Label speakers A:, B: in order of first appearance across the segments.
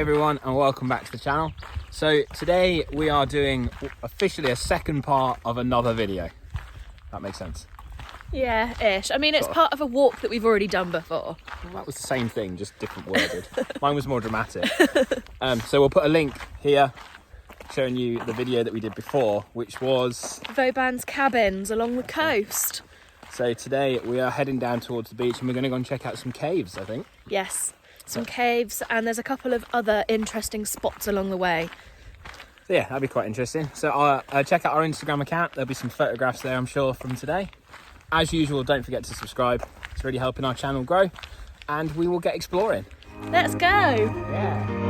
A: everyone and welcome back to the channel. So today we are doing officially a second part of another video. That makes sense?
B: Yeah, ish. I mean, it's part of a walk that we've already done before.
A: Well, that was the same thing, just different worded. Mine was more dramatic. So we'll put a link here showing you the video that we did before, which was
B: Vauban's cabins along the coast.
A: So today we are heading down towards the beach and we're going to go and check out some caves, I think.
B: Yes, some caves, and there's a couple of other interesting spots along the way.
A: So yeah, that'd be quite interesting. So check out our Instagram account. There'll be some photographs there, I'm sure, from today. As usual, don't forget to subscribe. It's really helping our channel grow, and we will get exploring.
B: Let's go!
A: Yeah.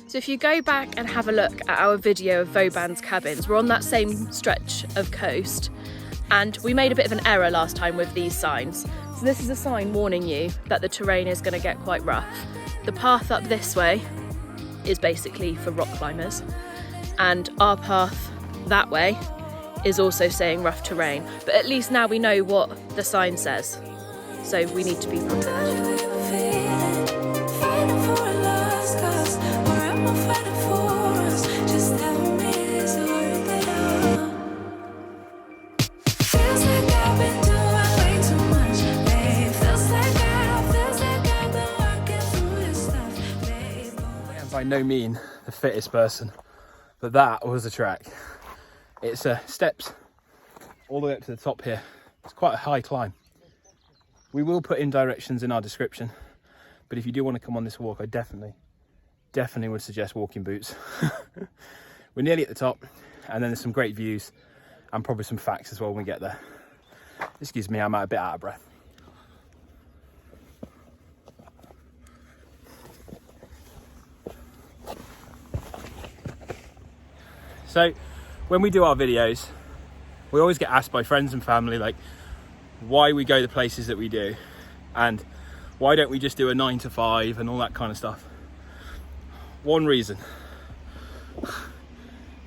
B: So if you go back and have a look at our video of Vauban's cabins, we're on that same stretch of coast, and we made a bit of an error last time with these signs. So this is a sign warning you that the terrain is going to get quite rough. The path up this way is basically for rock climbers, and our path that way is also saying rough terrain, but at least now we know what the sign says, so we need to be prepared.
A: By no means the fittest person, but that was a trek. It's steps all the way up to the top here. It's quite a high climb. We will put in directions in our description, but if you do want to come on this walk, I definitely would suggest walking boots. We're nearly at the top, and then there's some great views and probably some facts as well when we get there. Excuse me, I'm a bit out of breath. So when we do our videos, we always get asked by friends and family like why we go the places that we do and why don't we just do a 9 to 5 and all that kind of stuff. One reason,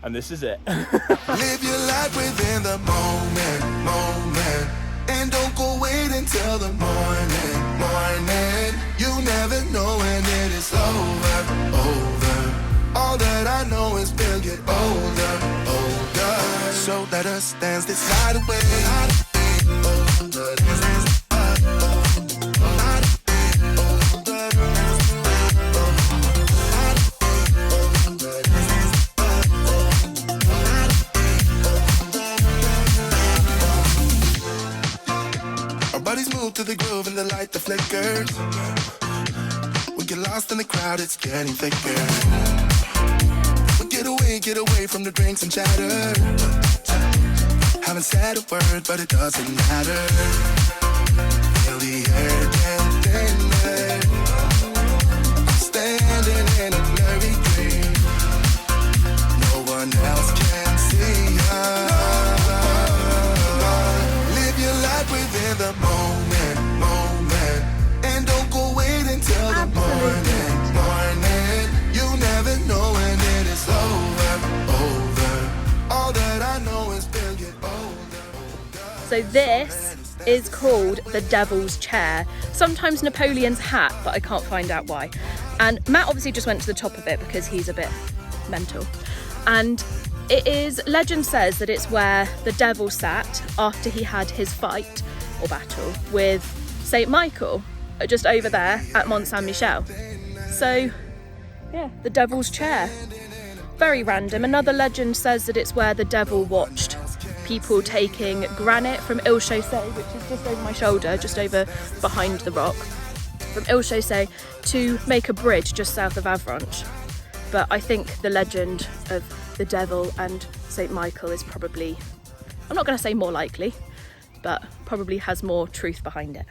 A: and this is it.
C: Live your life within the moment, and don't go wait until the morning. You never know when it is over. All that I know is we'll get older. So let us dance this night away. Our bodies move to the groove and the light that flickers. We get lost in the crowd, it's getting thicker. Get away from the drinks and chatter. Haven't said a word, but it doesn't matter. Feel the air get thinner. I'm standing in a blurry dream. No one else can see us. Live your life within the moment, and don't go wait until the morning. You never know when it is over. All that I know is we'll get older.
B: So this is called the Devil's Chair, sometimes Napoleon's hat, but I can't find out why. And Matt obviously just went to the top of it because he's a bit mental. And legend says that it's where the devil sat after he had his fight or battle with Saint Michael, just over there at Mont Saint Michel. So yeah, the devil's chair. Very random. Another legend says that it's where the devil watched people taking granite from Ile-Chaussée, which is just over my shoulder, just over behind the rock, from Ile-Chaussée to make a bridge just south of Avranches. But I think the legend of the devil and Saint Michael is probably, I'm not going to say more likely, but probably has more truth behind it.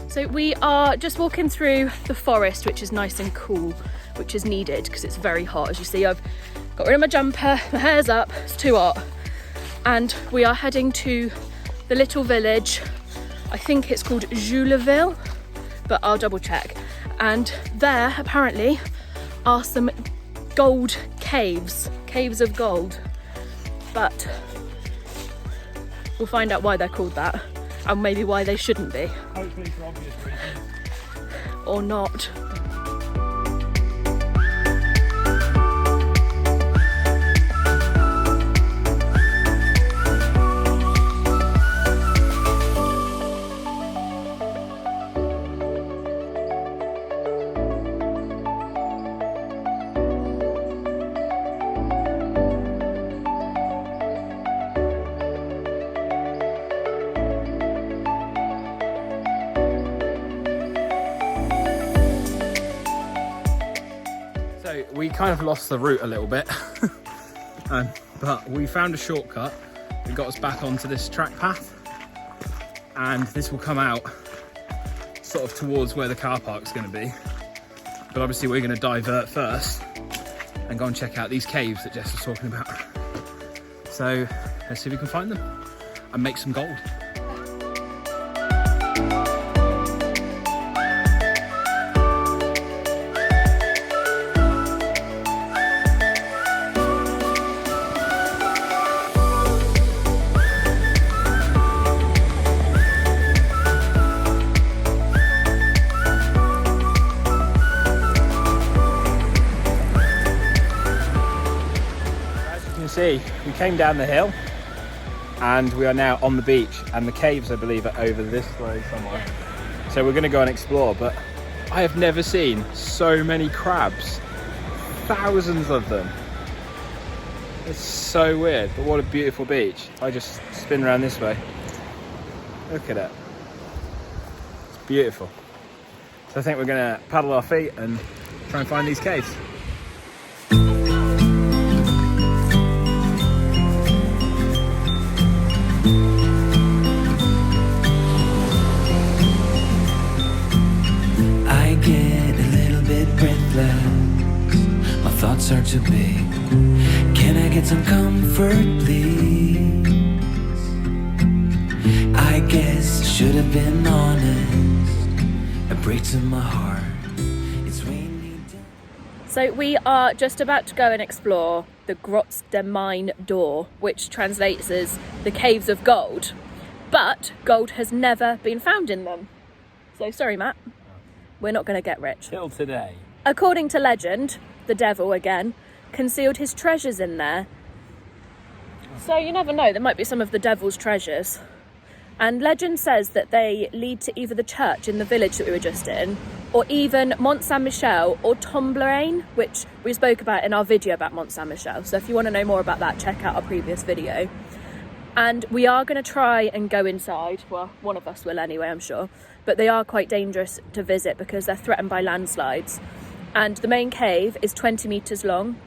B: So we are just walking through the forest, which is nice and cool, which is needed because it's very hot. As you see, I've got rid of my jumper, my hair's up, it's too hot. And we are heading to the little village, I think it's called Jouleville, but I'll double check. And there apparently are some gold caves of gold. But we'll find out why they're called that. And maybe why they shouldn't be.
A: Hopefully for obvious reasons.
B: Or not.
A: We kind of lost the route a little bit, but we found a shortcut that got us back onto this track path, and this will come out sort of towards where the car park's going to be. But obviously we're going to divert first and go and check out these caves that Jess was talking about. So let's see if we can find them and make some gold. See, we came down the hill and we are now on the beach, and the caves I believe are over this way somewhere. So we're going to go and explore, but I have never seen so many crabs, thousands of them. It's so weird, but what a beautiful beach. I just spin around this way, look at it, it's beautiful. So I think we're going to paddle our feet and try and find these caves.
D: My thoughts are too big. Can I get some comfort, please? I guess I should have been honest. A break to my heart. It's raining down.
B: So we are just about to go and explore the Grottes de Mine d'Or, which translates as the Caves of Gold. But gold has never been found in them. So sorry, Matt. We're not going to get rich.
A: Till today.
B: According to legend, the devil, again, concealed his treasures in there. So you never know, there might be some of the devil's treasures. And legend says that they lead to either the church in the village that we were just in, or even Mont Saint Michel or Tomblaine, which we spoke about in our video about Mont Saint Michel. So if you want to know more about that, check out our previous video. And we are going to try and go inside. Well, one of us will anyway, I'm sure. But they are quite dangerous to visit because they're threatened by landslides. And the main cave is 20 metres long,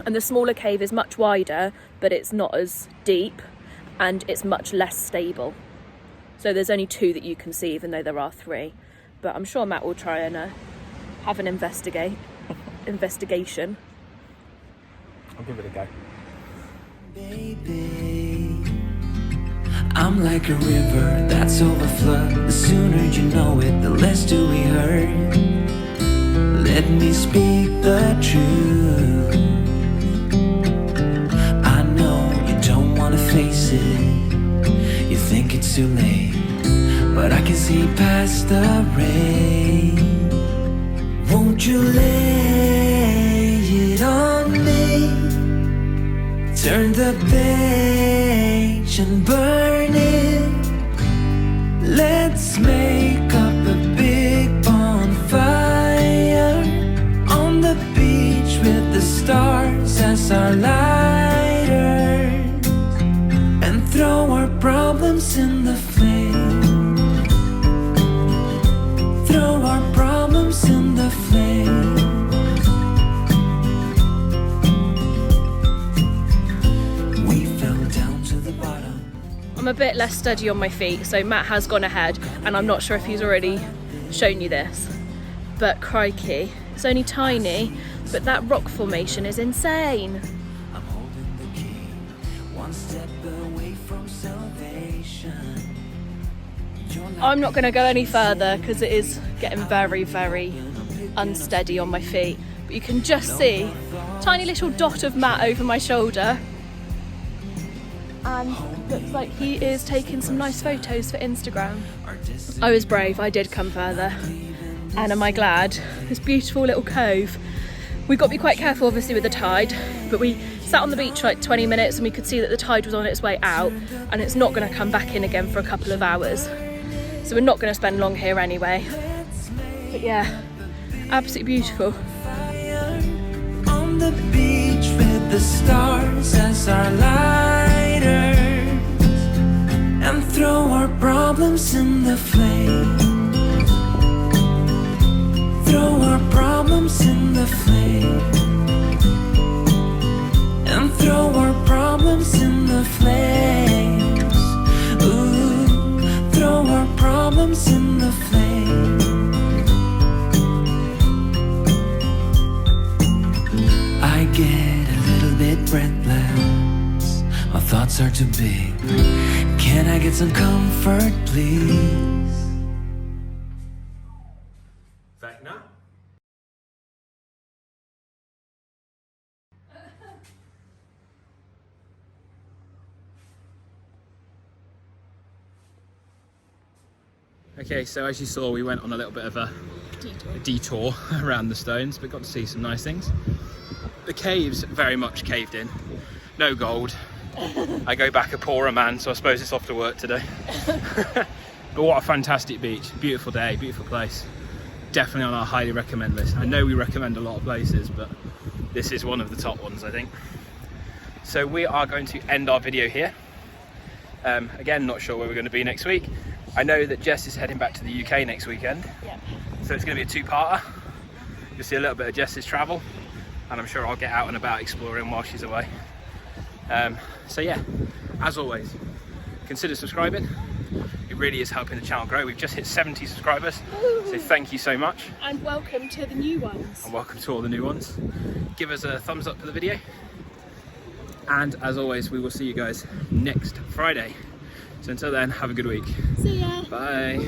B: and the smaller cave is much wider, but it's not as deep and it's much less stable. So there's only two that you can see, even though there are three. But I'm sure Matt will try and have an investigate. investigation.
A: I'll give it a go.
D: Baby, I'm like a river that's overflowed. The sooner you know it, the less do we hurt. Let me speak the truth. I know you don't want to face it. You think it's too late, but I can see past the rain. Won't you lay it on me? Turn the page and burn it. Let's make up a big bonfire on the beach with the stars as our lighters, and throw our problems in the flame. Throw our problems in the flame. We fell down to the bottom.
B: I'm a bit less steady on my feet, so Matt has gone ahead, and I'm not sure if he's already shown you this, but crikey, it's only tiny, but that rock formation is insane.
D: I'm holding the key, one step away from salvation.
B: I'm not going to go any further because it is getting very, very unsteady on my feet, but you can just see a tiny little dot of Matt over my shoulder, and looks like he is taking some nice photos for Instagram. I was brave, I did come further, and am I glad. This beautiful little cove. We got to be quite careful obviously with the tide, but we sat on the beach for like 20 minutes and we could see that the tide was on its way out, and it's not going to come back in again for a couple of hours, so we're not going to spend long here anyway. But yeah, absolutely beautiful.
D: On the beach with the stars as our lighters, and throw our problems in the flame. Throw our problems in the flame. And throw our problems in the flames. Ooh, throw our problems in the flame. I get a little bit breathless. My thoughts are too big. Can I get some comfort, please?
A: Back now. Okay, so as you saw, we went on a little bit of a detour around the stones, but got to see some nice things. The caves very much caved in. No gold. I go back a poorer man, so I suppose it's off to work today. But what a fantastic beach. Beautiful day, beautiful place. Definitely on our highly recommend list. I know we recommend a lot of places, but this is one of the top ones, I think. So we are going to end our video here. Again, not sure where we're going to be next week. I know that Jess is heading back to the UK next weekend.
B: Yep.
A: So it's going to be a two-parter. You'll see a little bit of Jess's travel, and I'm sure I'll get out and about exploring while she's away. So yeah, as always, consider subscribing. It really is helping the channel grow. We've just hit 70 subscribers, so thank you so much.
B: And welcome to the new ones.
A: And welcome to all the new ones. Give us a thumbs up for the video. And as always, we will see you guys next Friday. So until then, have a good week.
B: See ya.
A: Bye.